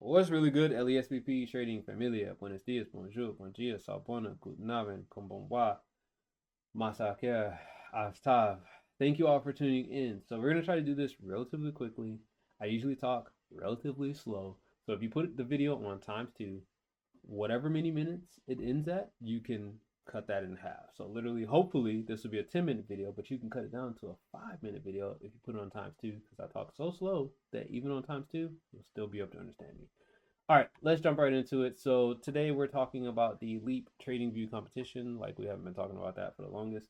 What's really good, LeSBP Trading Familia? Buenos dias, bonjour, bon dia, sabona, guten abend, konbanwa, masakia, aftav. Thank you all for tuning in. So we're gonna try to do this relatively quickly. I usually talk relatively slow. So if you put the video on times two, whatever many minutes it ends at, you can cut that in half. So literally, hopefully, this will be a 10-minute video, but you can cut it down to a 5-minute video if you put it on times two, because I talk so slow that even on times two, you'll still be able to understand me. All right, let's jump right into it. So today we're talking about the Leap TradingView competition. Like we haven't been talking about that for the longest.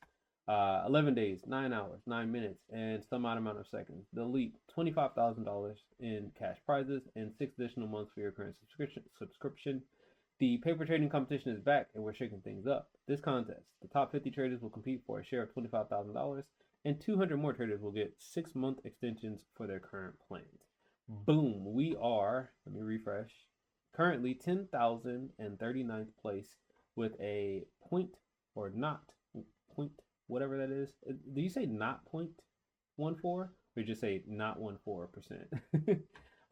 11 days, 9 hours, 9 minutes, and some odd amount of seconds. The Leap, $25,000 in cash prizes and 6 additional months for your current subscription. The paper trading competition is back, and we're shaking things up. This contest, the top 50 traders will compete for a share of $25,000, and 200 more traders will get 6-month extensions for their current plans. Boom, we are, let me refresh, currently 10,039th place with a point or not point, whatever that is. Do you say not 0.14 or just say not 14%?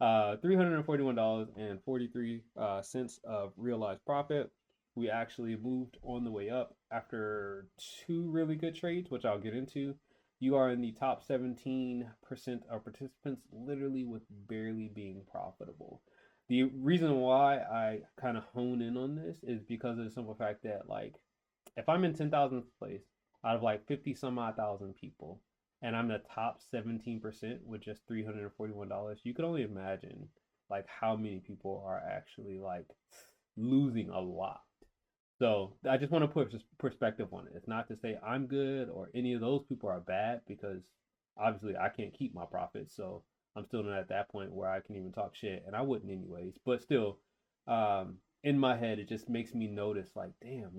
$341.43 of realized profit. We actually moved on the way up after two really good trades, which I'll get into. You are in the top 17% of participants, literally with barely being profitable. The reason why I kind of hone in on this is because of the simple fact that, like, if I'm in 10,000th place out of like 50 some odd thousand people, and I'm the top 17% with just $341, you can only imagine like how many people are actually like losing a lot. So I just want to put perspective on it. It's not to say I'm good or any of those people are bad, because obviously I can't keep my profits. So I'm still not at that point where I can even talk shit, and I wouldn't anyways. But still, in my head, it just makes me notice, like, damn,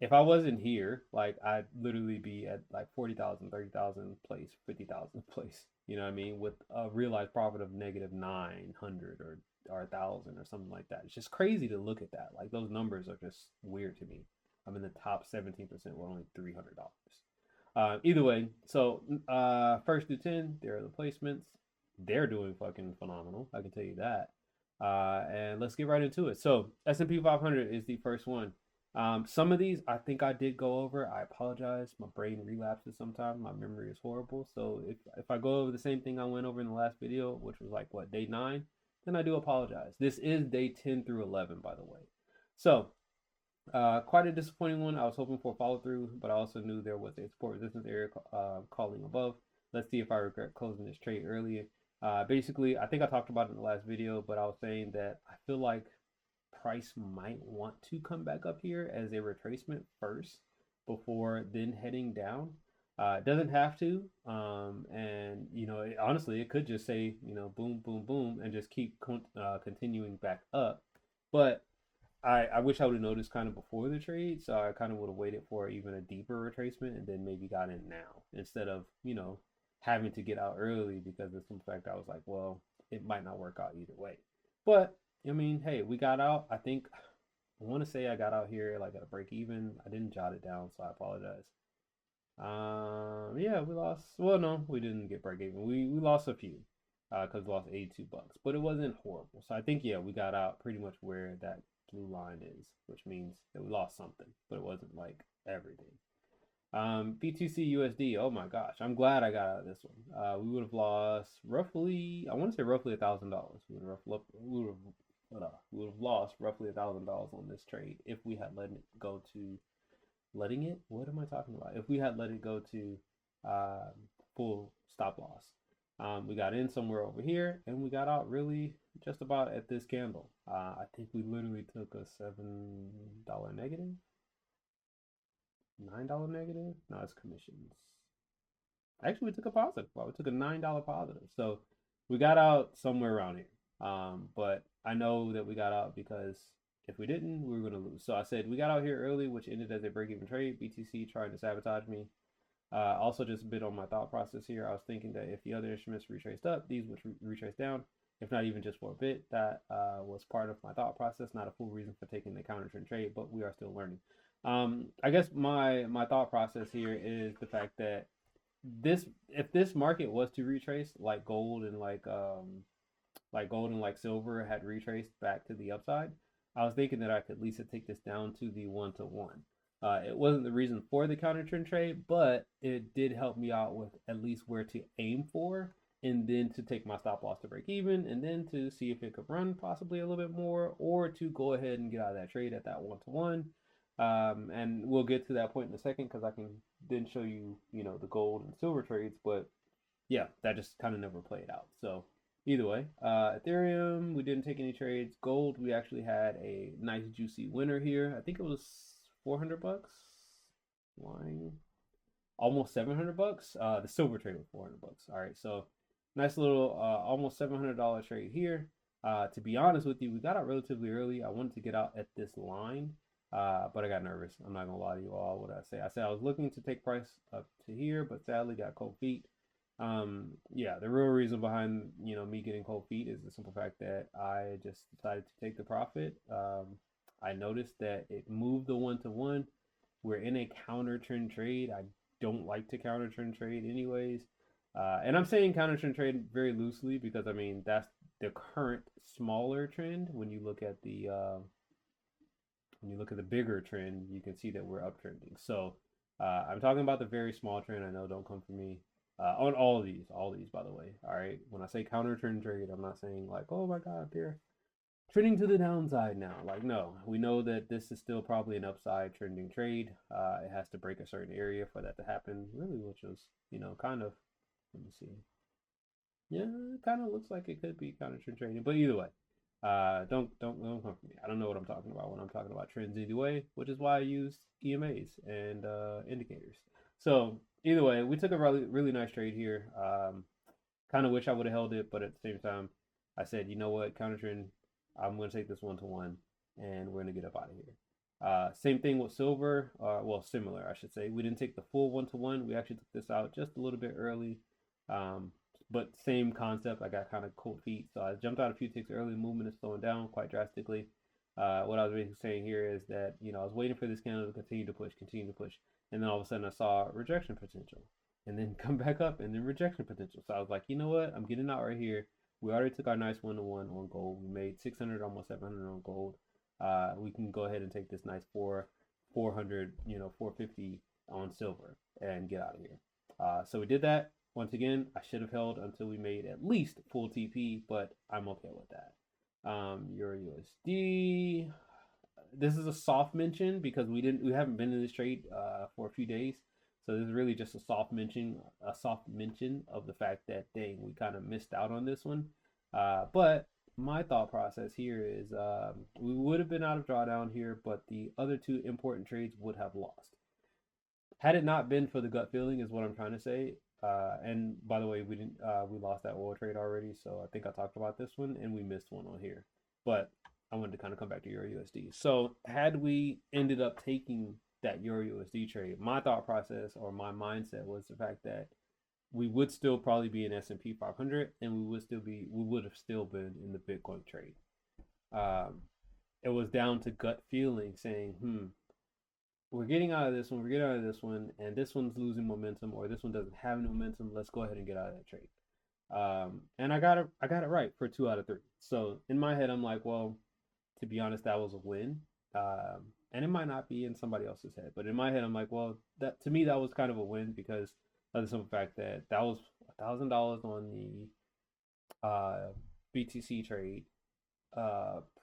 if I wasn't here, like, I'd literally be at like 40,000, 30,000 place, 50,000 place. You know what I mean? With a realized profit of negative 900 or 1,000 or something like that. It's just crazy to look at that. Like, those numbers are just weird to me. I'm in the top 17% with only $300. Either way, so first through 10, there are the placements. They're doing fucking phenomenal. I can tell you that. And let's get right into it. So S&P 500 is the first one. Some of these I think I did go over. I apologize. My brain relapses sometimes. My memory is horrible. So if I go over the same thing I went over in the last video, which was like what, day 9, then I do apologize. This is day 10 through 11, by the way. So quite a disappointing one. I was hoping for follow through, but I also knew there was a support resistance area calling above. Let's see if I regret closing this trade earlier. Basically, I think I talked about it in the last video, but I was saying that I feel like price might want to come back up here as a retracement first before then heading down. It doesn't have to, and honestly, it could just say, boom, boom, boom, and just keep continuing back up. But I wish I would have noticed kind of before the trade, so I kind of would have waited for even a deeper retracement and then maybe got in now instead of having to get out early because of some fact I was like, well, it might not work out either way. But I mean, hey, we got out. I think I want to say I got out here like at a break even. I didn't jot it down, so I apologize. Yeah, we lost. Well, no, we didn't get break even. We lost a few, because we lost $82, but it wasn't horrible. So I think, yeah, we got out pretty much where that blue line is, which means that we lost something, but it wasn't like everything. BTC USD. Oh my gosh, I'm glad I got out of this one. We would have lost roughly, I want to say roughly $1,000. We would have lost roughly $1,000 on this trade if we had let it go to letting it. What am I talking about? If we had let it go to full stop loss. We got in somewhere over here and we got out really just about at this candle. I think we literally took a $7 negative, $9 negative. No, it's commissions. Actually, we took a positive. Well, we took a $9 positive. So we got out somewhere around here. But I know that we got out because if we didn't, we were going to lose. So I said we got out here early, which ended as a break-even trade. BTC trying to sabotage me. Also, just a bit on my thought process here. I was thinking that if the other instruments retraced up, these would retrace down, if not even just for a bit. That was part of my thought process, not a full reason for taking the counter trend trade, but we are still learning. I guess my thought process here is the fact that if this market was to retrace like gold and like like gold and like silver had retraced back to the upside, I was thinking that I could at least take this down to the 1-to-1. It wasn't the reason for the counter trend trade, but it did help me out with at least where to aim for, and then to take my stop loss to break even, and then to see if it could run possibly a little bit more, or to go ahead and get out of that trade at that 1-to-1. And we'll get to that point in a second because I can then show you, the gold and silver trades. But yeah, that just kind of never played out. So either way, Ethereum, we didn't take any trades. Gold, we actually had a nice juicy winner here. I think it was 400 bucks. Lying. Almost 700 bucks. The silver trade was 400 bucks. All right, so nice little almost $700 trade here. To be honest with you, we got out relatively early. I wanted to get out at this line, but I got nervous. I'm not gonna lie to you all. What I say? I said I was looking to take price up to here, but sadly got cold feet. Yeah, the real reason behind me getting cold feet is the simple fact that I just decided to take the profit. I noticed that it moved the 1-to-1. We're in a counter trend trade. I don't like to counter trend trade anyways. And I'm saying counter trend trade very loosely because I mean that's the current smaller trend. When you look at the bigger trend, you can see that we're uptrending. So I'm talking about the very small trend. I know, don't come for me. On all these, by the way. All right. When I say counter trend trade, I'm not saying like, oh my God, they're trending to the downside now. Like, no, we know that this is still probably an upside trending trade. It has to break a certain area for that to happen, really, which was, kind of, let me see. Yeah, it kind of looks like it could be counter trend trading, but either way, don't come for me. I don't know what I'm talking about when I'm talking about trends either way, which is why I use EMAs and indicators. So either way, we took a really nice trade here. Kind of wish I would have held it, but at the same time, I said, you know what, counter trend, I'm going to take this 1-to-1, and we're going to get up out of here. Same thing with silver. Well, similar, I should say. We didn't take the full 1-to-1. We actually took this out just a little bit early. But same concept. I got kind of cold feet, so I jumped out a few ticks early. Movement is slowing down quite drastically. What I was basically saying here is that I was waiting for this candle to continue to push, and then all of a sudden I saw rejection potential, and then come back up, and then rejection potential. So I was like, you know what? I'm getting out right here. We already took our nice 1-to-1 on gold. We made 600, almost 700 on gold. We can go ahead and take this nice 400, 450 on silver and get out of here. So we did that. Once again, I should have held until we made at least full TP, but I'm okay with that. Euro USD. This is a soft mention because we haven't been in this trade for a few days. So this is really just a soft mention of the fact that dang, we kind of missed out on this one. But my thought process here is we would have been out of drawdown here, but the other two important trades would have lost. Had it not been for the gut feeling, is what I'm trying to say. And by the way, we lost that oil trade already, so I think I talked about this one, and we missed one on here. But I wanted to kind of come back to Euro USD. So had we ended up taking that Euro USD trade, my thought process or my mindset was the fact that we would still probably be in S&P 500, and we would have still been in the Bitcoin trade. It was down to gut feeling, saying, we're getting out of this one, and this one's losing momentum, or this one doesn't have any momentum. Let's go ahead and get out of that trade. And I got it right for 2 out of 3. So in my head, I'm like, well, to be honest, that was a win. And it might not be in somebody else's head, but in my head, I'm like, well, that to me that was kind of a win because of the simple fact that was $1,000 on the BTC trade.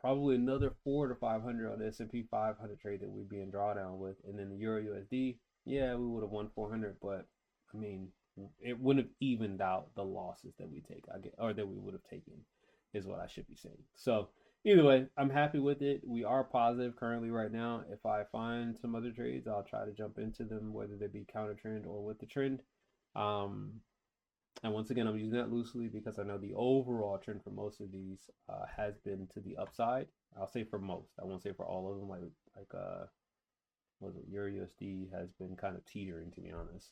Probably another 400 to 500 on the S&P 500 trade that we'd be in drawdown with, and then the Euro USD, yeah, we would have won 400, but I mean, it wouldn't have evened out the losses that we take, or that we would have taken, is what I should be saying. So either way, I'm happy with it. We are positive currently right now. If I find some other trades, I'll try to jump into them, whether they be counter trend or with the trend. And once again, I'm using that loosely because I know the overall trend for most of these has been to the upside. I'll say for most. I won't say for all of them. Euro USD has been kind of teetering, to be honest.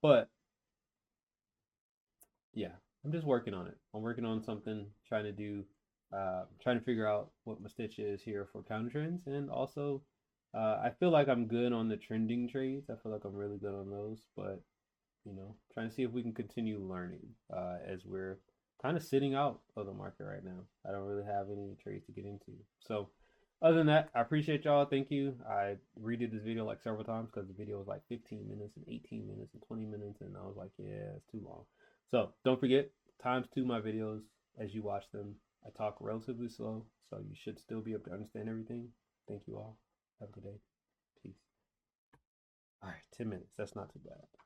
But yeah, I'm just working on it. I'm working on something, trying to figure out what my stitch is here for counter trends, and also I feel like I'm good on the trending trades. I feel like I'm really good on those, but trying to see if we can continue learning as we're kind of sitting out of the market right now. I don't really have any trades to get into. So other than that, I appreciate y'all. Thank you. I redid this video like several times because the video was like 15 minutes and 18 minutes and 20 minutes. And I was like, yeah, it's too long. So don't forget, ×2 my videos as you watch them. I talk relatively slow, so you should still be able to understand everything. Thank you all. Have a good day. Peace. All right, 10 minutes. That's not too bad.